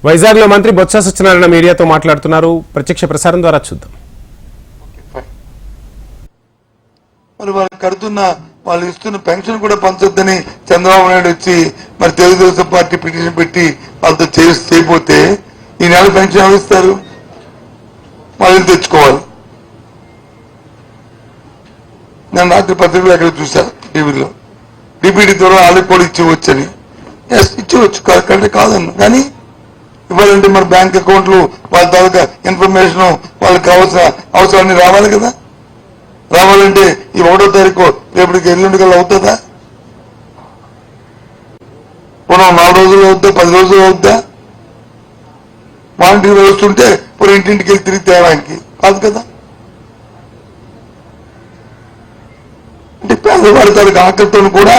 వైజాగ్ లో మంత్రి బొత్స సత్యనారాయణ మీడియాతో మాట్లాడుతున్నారు. ప్రత్యక్ష ప్రసారం ద్వారా చూద్దాం. మరి వాళ్ళు కడుతున్న వాళ్ళు ఇస్తున్న పెన్షన్ కూడా పంచొద్దని చంద్రబాబు నాయుడు వచ్చి మరి తెలుగుదేశం పార్టీ పిటిషన్ పెట్టి వాళ్ళతో చేయకపోతే ఈ నెల పెన్షన్ ఎవరు ఇస్తారు? వాళ్ళు తెచ్చుకోవాలి. నేను రాత్రి పత్రికలు ఎక్కడ చూశాను టీవీలో డిప్యూటీ ద్వారా వాళ్ళకి కూడా ఇచ్చివచ్చని. ఇచ్చివచ్చు కాదన్న, కానీ ఇవ్వాలంటే మరి బ్యాంక్ అకౌంట్లు వాళ్ళ తాలూకా ఇన్ఫర్మేషన్ వాళ్ళకి అవసరాన్ని రావాలి కదా. రావాలంటే ఈ 1వ తారీఖు రేపటికి ఎల్లుండి కల్లా అవుతుందా? మనం 4 రోజులు అవుద్దా, 10 రోజులు అవుద్దా? వాలంటీర్ వస్తుంటే ఇప్పుడు ఇంటింటికి వెళ్ళి తిరిగి తేడానికి కాదు కదా. అంటే పేదవాడి తాలూకు ఆకలితో కూడా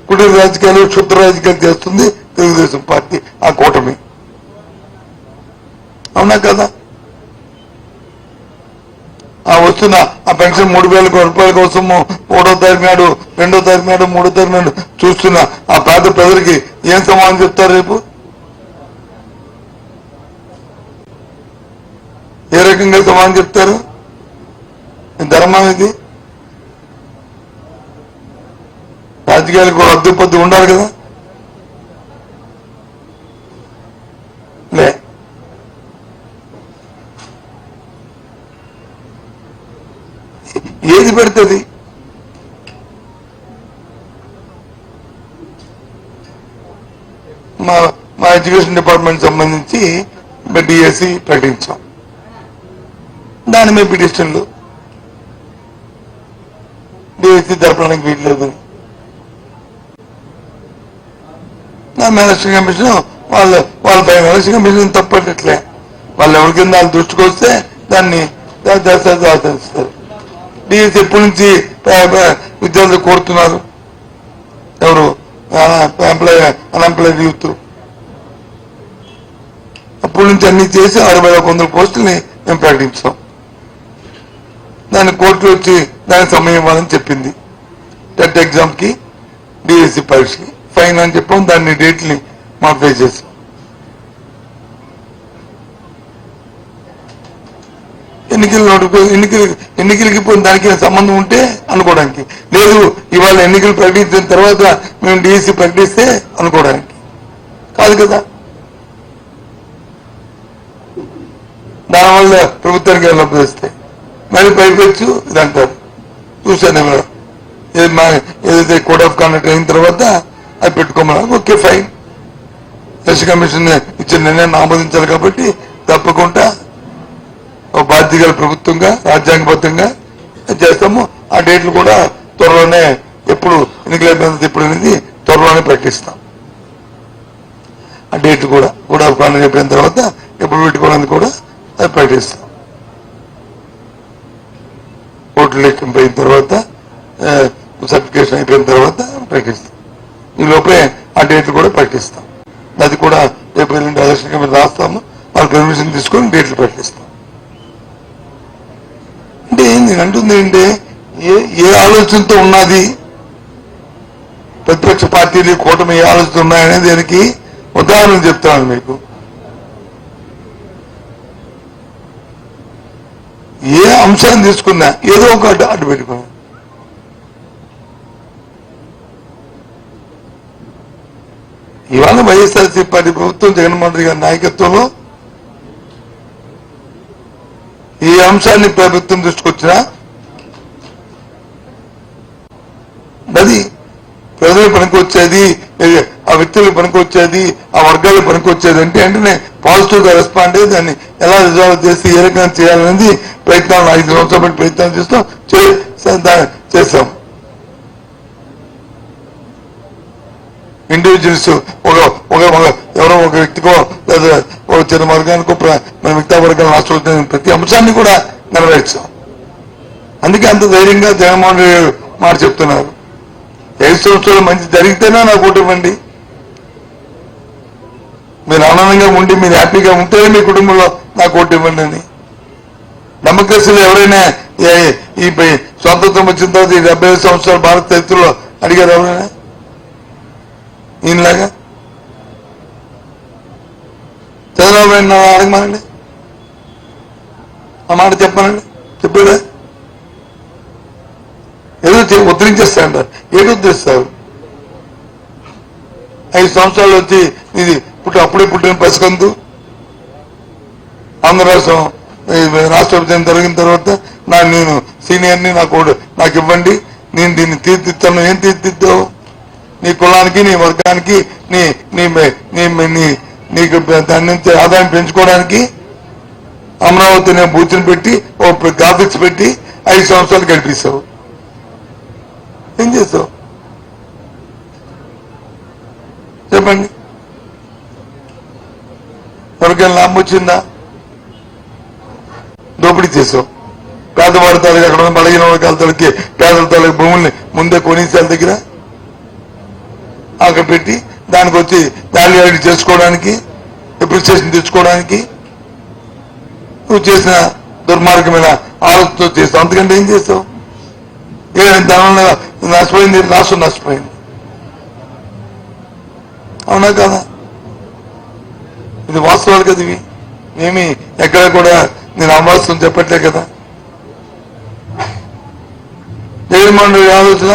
కుటీర రాజకీయాలు క్షుద్ర రాజకీయాలు చేస్తుంది తెలుగుదేశం పార్టీ, ఆ కూటమి. అవునా కదా? ఆ వస్తున్న ఆ పెన్షన్ 3,000 రూపాయల కోసము 1వ తారీఖు నాడు, 2వ తారీఖు నాడు, 3వ తారీఖు నాడు చూస్తున్న ఆ పేద ప్రజలకి ఏం సమాధానం చెప్తారు? రేపు ఏ రకంగా సమాధానం చెప్తారు? ధర్మం ఇది. రాజకీయాలకు అద్దె పొద్దు ఉండాలి కదా. లే ఏది పెడుతుంది? మా ఎడ్యుకేషన్ డిపార్ట్మెంట్ సంబంధించి డిఎస్సి ప్రకటించాం. దాని మీద పిటిషన్లు డిఎస్సి జరపడానికి వీల్లేదు. ఎలక్షన్ కమిషన్ వాళ్ళ పైన ఎలక్షన్ కమిషన్ తప్పట్లే. వాళ్ళు ఎవరికింద వాళ్ళ దృష్టికి వస్తే దాన్ని ఆచరిస్తారు. డిఎస్సి ఎప్పటి నుంచి విద్యార్థులు కోరుతున్నారు? ఎవరు? Unemployed youth. అప్పటి నుంచి అన్ని చేసి 60,100 పోస్టుల్ని మేము ప్రకటించాం. దాన్ని కోర్టు వచ్చి దానికి సమయం ఇవ్వాలని చెప్పింది. టెట్ ఎగ్జామ్కి, డిఎస్సి పరీక్షకి ఫైన్ అని చెప్పాం. దాన్ని డేట్ని మాడిఫై చేసాం. ఎన్నికలకి పోయిన దానికి సంబంధం ఉంటే అనుకోవడానికి లేదు. ఇవాళ ఎన్నికలు ప్రకటించిన తర్వాత మేము డిఎస్సి ప్రకటిస్తే అనుకోవడానికి కాదు కదా. దానివల్ల ప్రభుత్వానికి డెవలప్ చేస్తే మరి పైపెచ్చు ఇది అంటారు. చూశాను ఏదైతే కోడ్ ఆఫ్ కాండక్ట్ అయిన తర్వాత అది పెట్టుకోమన్నారు. Okay, fine. ఎలక్షన్ కమిషన్ ఇచ్చిన నిర్ణయాన్ని ఆమోదించాలి కాబట్టి తప్పకుండా బాధ్యతల ప్రభుత్వంగా రాజ్యాంగబద్ధంగా చేస్తాము. ఆ డేట్లు కూడా త్వరలోనే, ఎప్పుడు ఎన్నికల ఎప్పుడు అనేది త్వరలోనే ప్రకటిస్తాం. ఆ డేట్లు కూడా అయిపోయిన తర్వాత ఎప్పుడు పెట్టుకోవడానికి కూడా అది ప్రకటిస్తాం. ఓట్లు లెక్కింపు అయిన తర్వాత, సర్టిఫికేషన్ అయిపోయిన తర్వాత ప్రకటిస్తాం. ఈ లోపే ఆ డేట్లు కూడా ప్రకటిస్తాం. అది కూడా రేపు ఎల్లుండి ఎలక్షన్ కమిషన్ రాస్తాము. వాళ్ళ పర్మిషన్ తీసుకొని డేట్లు ప్రకటిస్తాం. అంటే నేను అంటుంది ఏంటి, ఏ ఆలోచనతో ఉన్నది ప్రతిపక్ష పార్టీలు, కూటమి ఏ ఆలోచన ఉన్నాయనేది దానికి ఉదాహరణ చెప్తాను మీకు. ఏ అంశాన్ని తీసుకున్నా ఏదో ఒక అడ్డు పెట్టుకున్నా. ఇవాళ వైఎస్ఆర్సీపీ పార్టీ ప్రభుత్వం జగన్మోహన్ రెడ్డి గారి నాయకత్వంలో ఈ అంశాన్ని ప్రభుత్వం దృష్టికొచ్చినా అది ప్రజలకు పనికొచ్చేది, ఆ వ్యక్తులకు పనికొచ్చేది, ఆ వర్గాలకు పనికొచ్చేది అంటే వెంటనే పాజిటివ్ గా రెస్పాండ్ అయ్యి దాన్ని ఎలా రిజాల్వ్ చేసి ఏ రకంగా చేయాలనేది ప్రయత్నాలు 5 సంవత్సరాల బట్టి ప్రయత్నాలు చేస్తాం. ఇండివిజువల్స్ ఎవరో ఒక వ్యక్తికో లేదా ఒక చిన్న వర్గానికో మన మిగతా వర్గాలను ఆశ్రయించిన ప్రతి అంశాన్ని కూడా నెరవేర్చాం. అందుకే అంత ధైర్యంగా జగన్మోహన్ రెడ్డి మాట చెప్తున్నారు. 5 సంవత్సరాలు మంచి జరిగితేనే నాకు ఓటు ఇవ్వండి. మీరు ఆనందంగా ఉండి మీరు హ్యాపీగా ఉంటేనే మీ కుటుంబంలో నాకు ఓటు ఇవ్వండి అని. డెమోక్రసీలో ఎవరైనా ఈ స్వాతంత్రం వచ్చిన తర్వాత ఈ 75 సంవత్సరాల భారత చరిత్రలో అడిగారు ఎవరైనా ఈయనలాగా? చంద్రబాబు నాయుడు అడగమానండి, ఆ మాట చెప్పానండి, చెప్పాడా? ఏదో ఉద్ధరించేస్తాయంటారు. ఏది ఉద్ధరిస్తారు? 5 సంవత్సరాలు వచ్చి ఇది అప్పుడే పుట్టిన పసికందు ఆంధ్ర రాష్ట్రం రాష్ట్ర విభజన జరిగిన తర్వాత నేను సీనియర్ని నాకు ఇవ్వండి, నేను దీన్ని తీర్చిస్తాను. ఏం తీర్చిద్దావు? నీ కులానికి, నీ వర్గానికి, నీకు దాని నుంచి ఆదాయం పెంచుకోవడానికి అమరావతిని బూత్ని పెట్టి ఓ గ్రాఫిక్స్ పెట్టి 5 సంవత్సరాలు గడిపిస్తావు. ఏం చేస్తావు చెప్పండి? ఎవరికైనా లాభం వచ్చిందా? దోపిడీ చేసావు. పేదవాడి తాలూకు అక్కడ బలగిన వర్గాల తాలూకి పేదల తాలూకు భూముల్ని ముందే కొనేసాల దగ్గర అక్కడ పెట్టి దానికి వచ్చి వాల్యూ యాడ్ చేసుకోవడానికి, అప్రిసియేషన్ తెచ్చుకోవడానికి నువ్వు చేసిన దుర్మార్గమైన ఆలోచనతో చేస్తావు. అంతకంటే ఏం చేస్తావు? దానివల్ల నష్టపోయింది, రాష్ట్రం నష్టపోయింది. అవునా కదా? ఇది వాస్తవాలు కదా ఇవి. ఏమి ఎక్కడ కూడా నేను అవాస్తవం చెప్పట్లే కదా. జగన్మోహన్ రెడ్డి ఆలోచన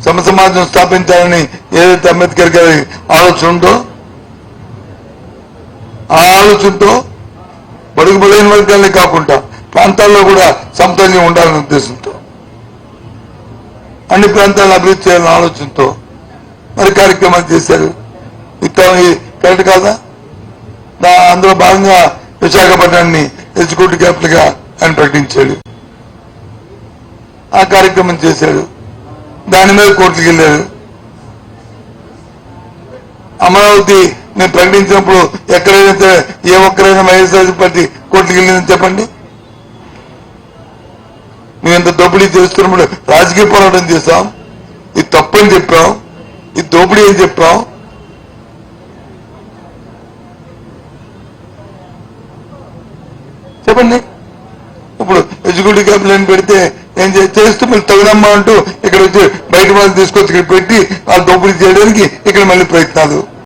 సమసమాజం స్థాపించాలని ఏదైతే అంబేద్కర్ గారి ఆలోచన ఉందో ఆ ఆలోచనతో బడుగు బలైన వర్గాలనే కాకుండా ప్రాంతాల్లో కూడా సమతుల్యం ఉండాలనే ఉద్దేశంతో అన్ని ప్రాంతాలను అభివృద్ధి చేయాలనే ఆలోచనతో మరి కార్యక్రమాలు చేశారు. కరెక్ట్ కాదా? అందులో భాగంగా విశాఖపట్నాన్ని ఎగ్జిక్యూటివ్ క్యాపిటల్ గా ఆయన ప్రకటించాడు. ఆ కార్యక్రమం చేశాడు. దాని మీద కోర్టుకు వెళ్ళారు. అమరావతి నేను ప్రకటించినప్పుడు ఎక్కడైనా ఏ ఒక్కరైనా వైఎస్ఆర్ పార్టీ కోర్టుకు వెళ్ళిందని చెప్పండి. మేము ఇంత దోపిడీ చేస్తున్నప్పుడు రాజకీయ పోరాటం చేశాం. ఇది తప్పని చెప్పాం, ఇది దోపిడీ అని చెప్పాం. చెప్పండి. ఇప్పుడు ఎగ్జిక్యూటివ్ క్యాపిటల్ పెడితే ఏం చేస్తూ మళ్ళీ తగినమ్మా అంటూ ఇక్కడ వచ్చి బయట వాళ్ళు తీసుకొచ్చి ఇక్కడ పెట్టి వాళ్ళు దోపిడీ చేయడానికి ఇక్కడ మళ్ళీ ప్రయత్నాలు.